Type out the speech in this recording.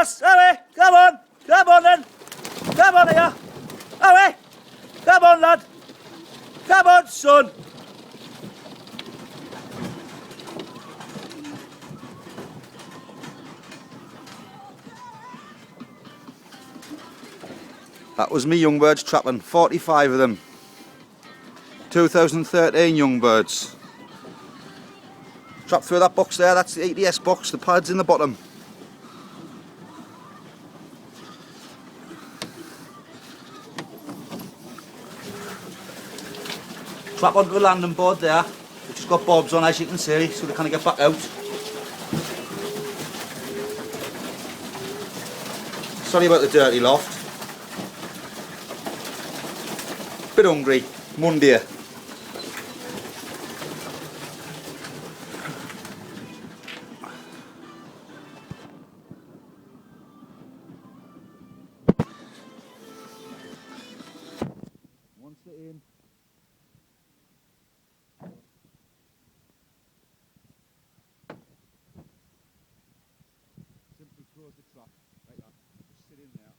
Yes, away. Come on. Come on then. Come on here. Away. Come on, lad. Come on, son. That was me young birds trapping, 45 of them. 2013 young birds. Trapped through that box there, that's the ETS box, the pad's in the bottom. Trap onto the landing board there, which has got bobs on as you can see, so they can't get back out. Sorry about the dirty loft. Bit hungry, Monday. Once they're in, simply close the trap like that. Just sit in there.